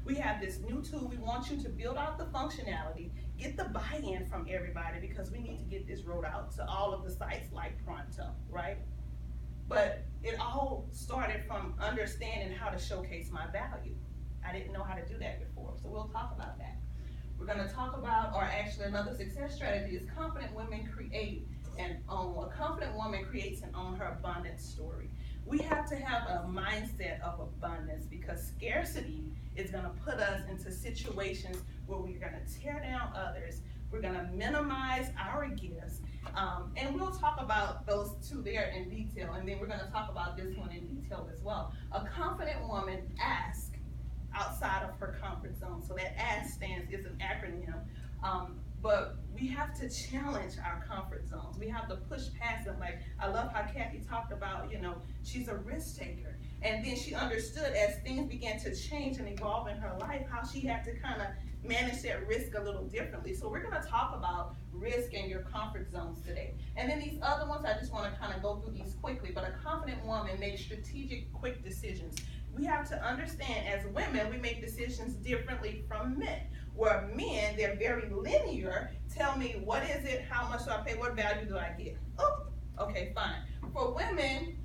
We have this new tool. We want you to build out the functionality, get the buy-in from everybody, because we need to get this rolled out to all of the sites like Pronto, right? But it all started from understanding how to showcase my value. I didn't know how to do that before, so we'll talk about that. We're gonna talk about, or actually another success strategy is confident women create and own. A confident woman creates and owns her abundance story. We have to have a mindset of abundance, because scarcity is gonna put us into situations where we're gonna tear down others, we're gonna minimize our gifts, and we'll talk about those two there in detail, and then we're gonna talk about this one in detail as well. A confident woman asks outside of her comfort zone. So that ASK stands is an acronym, but we have to challenge our comfort zones. We have to push past them. Like, I love how Kathy talked about, she's a risk taker. And then she understood as things began to change and evolve in her life, how she had to kind of manage that risk a little differently. So we're gonna talk about risk and your comfort zones today. And then these other ones, I just wanna kind of go through these quickly, but a confident woman makes strategic, quick decisions. We have to understand, as women, we make decisions differently from men. Where men, they're very linear. Tell me, what is it? How much do I pay? What value do I get? Oh, okay, fine. For women,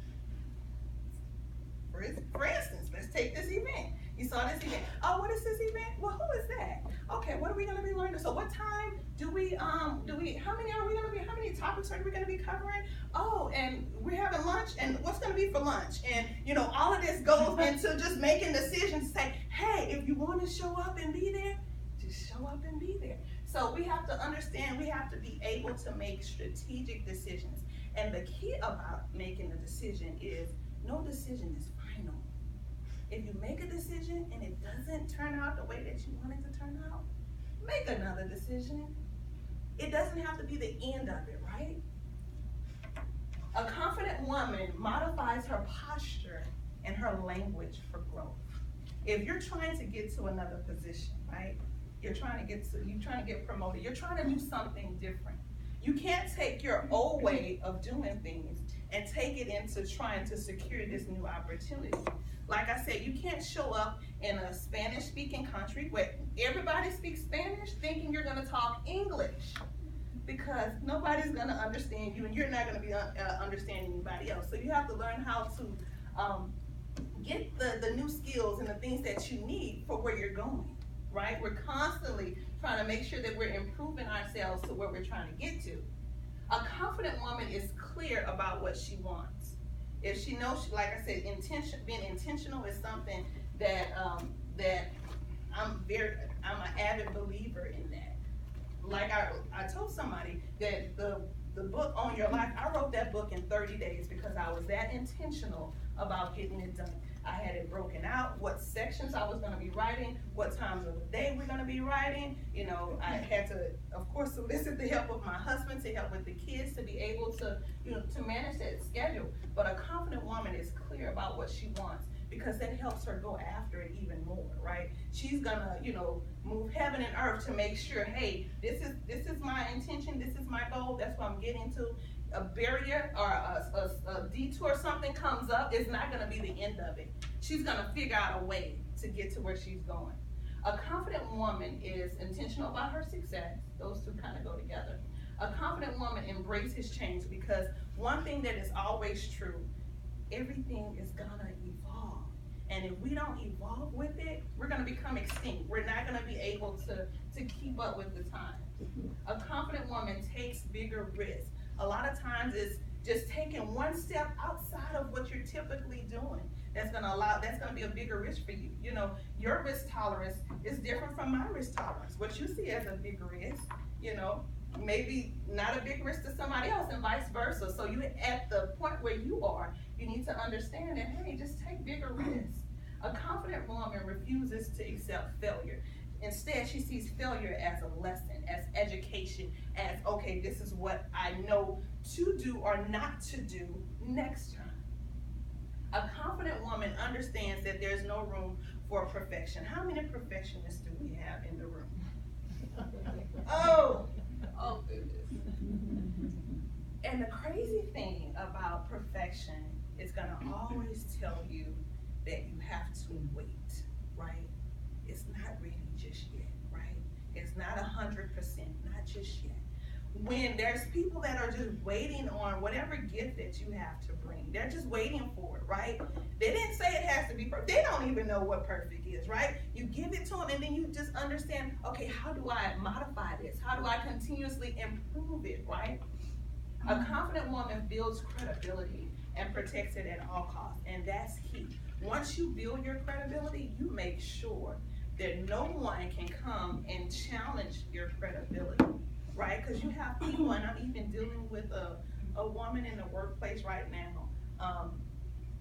for instance, let's take this event. You saw this event. Oh, what is this event? Well, who is that? Okay, what are we gonna be learning? So what time how many are we gonna be, how many topics are we gonna be covering? Oh, and we're having lunch, and what's gonna be for lunch? And all of this goes into just making decisions, say, hey, if you wanna show up and be there, just show up and be there. So we have to understand, we have to be able to make strategic decisions. And the key about making a decision is no decision is final. If you make a decision and it doesn't turn out the way that you want it to turn out, make another decision. It doesn't have to be the end of it, right? A confident woman modifies her posture and her language for growth. If you're trying to get to another position, right? You're trying to get promoted. You're trying to do something different. You can't take your old way of doing things and take it into trying to secure this new opportunity. Like I said, you can't show up in a Spanish-speaking country where everybody speaks Spanish thinking you're gonna talk English, because nobody's gonna understand you and you're not gonna be understanding anybody else. So you have to learn how to get the new skills and the things that you need for where you're going, right? We're constantly trying to make sure that we're improving ourselves to where we're trying to get to. A confident woman is clear about what she wants. If she knows, like I said, being intentional is something that I'm an avid believer in that. Like I told somebody that the book On Your Life, I wrote that book in 30 days because I was that intentional about getting it done. I had it broken out, what sections I was going to be writing, what times of the day we're going to be writing. I had to, of course, solicit the help of my husband to help with the kids to be able to, to manage that schedule. But a confident woman is clear about what she wants, because that helps her go after it even more, right? She's gonna, move heaven and earth to make sure, hey, this is my intention, this is my goal, that's what I'm getting to. A barrier or a detour, something comes up, it's not gonna be the end of it. She's gonna figure out a way to get to where she's going. A confident woman is intentional about her success. Those two kind of go together. A confident woman embraces change, because one thing that is always true, everything is gonna evolve. And if we don't evolve with it, we're gonna become extinct. We're not gonna be able to keep up with the times. A confident woman takes bigger risks. A lot of times it's just taking one step outside of what you're typically doing. That's gonna be a bigger risk for you. Your risk tolerance is different from my risk tolerance. What you see as a big risk, maybe not a big risk to somebody else, and vice versa. So you, at the point where you are, you need to understand that, hey, just take bigger risks. A confident woman refuses to accept failure. Instead, she sees failure as a lesson, as education, as, okay, this is what I know to do or not to do next time. A confident woman understands that there's no room for perfection. How many perfectionists do we have in the room? Oh goodness. And the crazy thing about perfection is gonna always tell you that you have to wait, right? It's not It's not 100%, not just yet. When there's people that are just waiting on whatever gift that you have to bring, they're just waiting for it, right? They didn't say it has to be perfect. They don't even know what perfect is, right? You give it to them, and then you just understand, okay, how do I modify this? How do I continuously improve it, right? A confident woman builds credibility and protects it at all costs, and that's key. Once you build your credibility, you make sure that no one can come and challenge your credibility, right? Because you have people, and I'm even dealing with a woman in the workplace right now,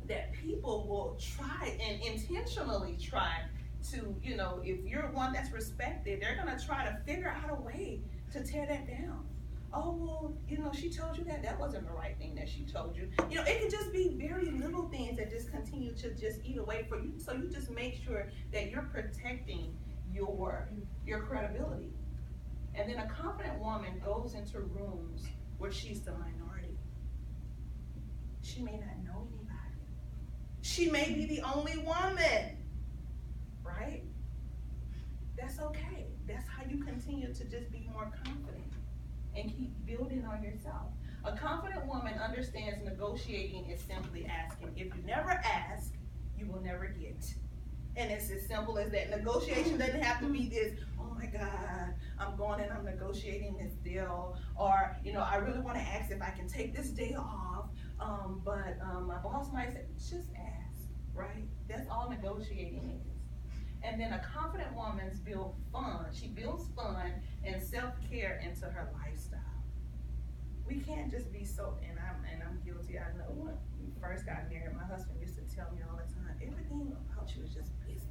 that people will try and intentionally try to, if you're one that's respected, they're gonna try to figure out a way to tear that down. Oh, well, she told you that wasn't the right thing that she told you. It could just be very little things that just continue to just eat away for you. So you just make sure that you're protecting your credibility. And then a confident woman goes into rooms where she's the minority. She may not know anybody. She may be the only woman, right? That's okay. That's how you continue to just be more confident and keep building on yourself. A confident woman understands negotiating is simply asking. If you never ask, you will never get. And it's as simple as that. Negotiation doesn't have to be this, oh my God, I'm going and I'm negotiating this deal. Or, I really want to ask if I can take this day off. But my boss might say, just ask, right? That's all negotiating is. And then a confident woman builds fun. She builds fun and self-care into her lifestyle. We can't just be so, and I'm guilty. I know when we first got married, my husband used to tell me all the time, everything about you is just business.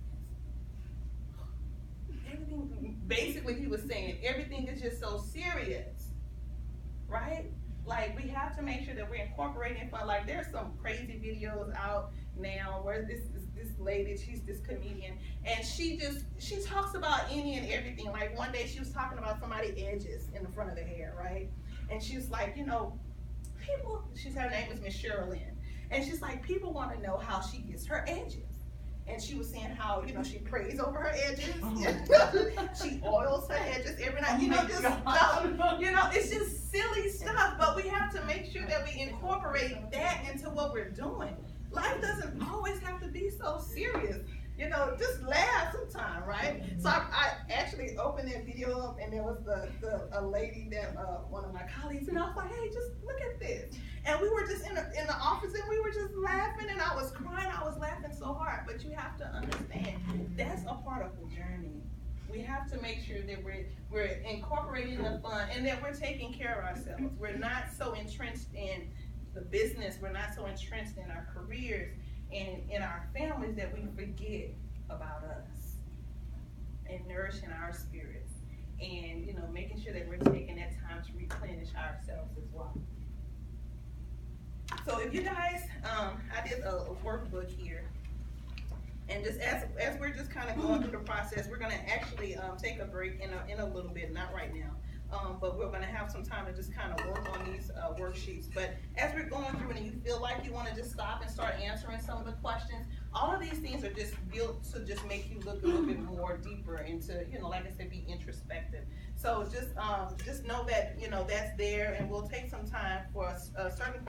Everything, basically he was saying, everything is just so serious, right? Like, we have to make sure that we're incorporating fun. Like, there's some crazy videos out now where this lady, she's this comedian, and she talks about any and everything. Like, one day she was talking about somebody's edges in the front of the hair, right? And she's like, people, her name is Miss Sherilyn, and she's like, people want to know how she gets her edges. And she was saying how, she prays over her edges. She oils her edges every night. It's just silly stuff. But we have to make sure that we incorporate that into what we're doing. Life doesn't always have to be so serious. Just laugh sometime, right? So I actually opened that video up, and there was a lady that one of my colleagues, and I was like, hey, just look at this. And we were just in the office, and we were just laughing, and I was crying. I was laughing so hard. But you have to understand, that's a part of the journey. We have to make sure that we're incorporating the fun, and that we're taking care of ourselves. We're not so entrenched in the business. We're not so entrenched in our careers and in our families that we forget about us and nourishing our spirits, and making sure that we're taking that time to replenish ourselves as well. So if you guys, I did a workbook here, and just as we're just kind of going through the process, we're going to actually take a break in a little bit, not right now. But we're going to have some time to just kind of work on these worksheets. But as we're going through and you feel like you want to just stop and start answering some of the questions, all of these things are just built to just make you look a little bit more deeper into, like I said, be introspective. So just know that, that's there, and we'll take some time for certain questions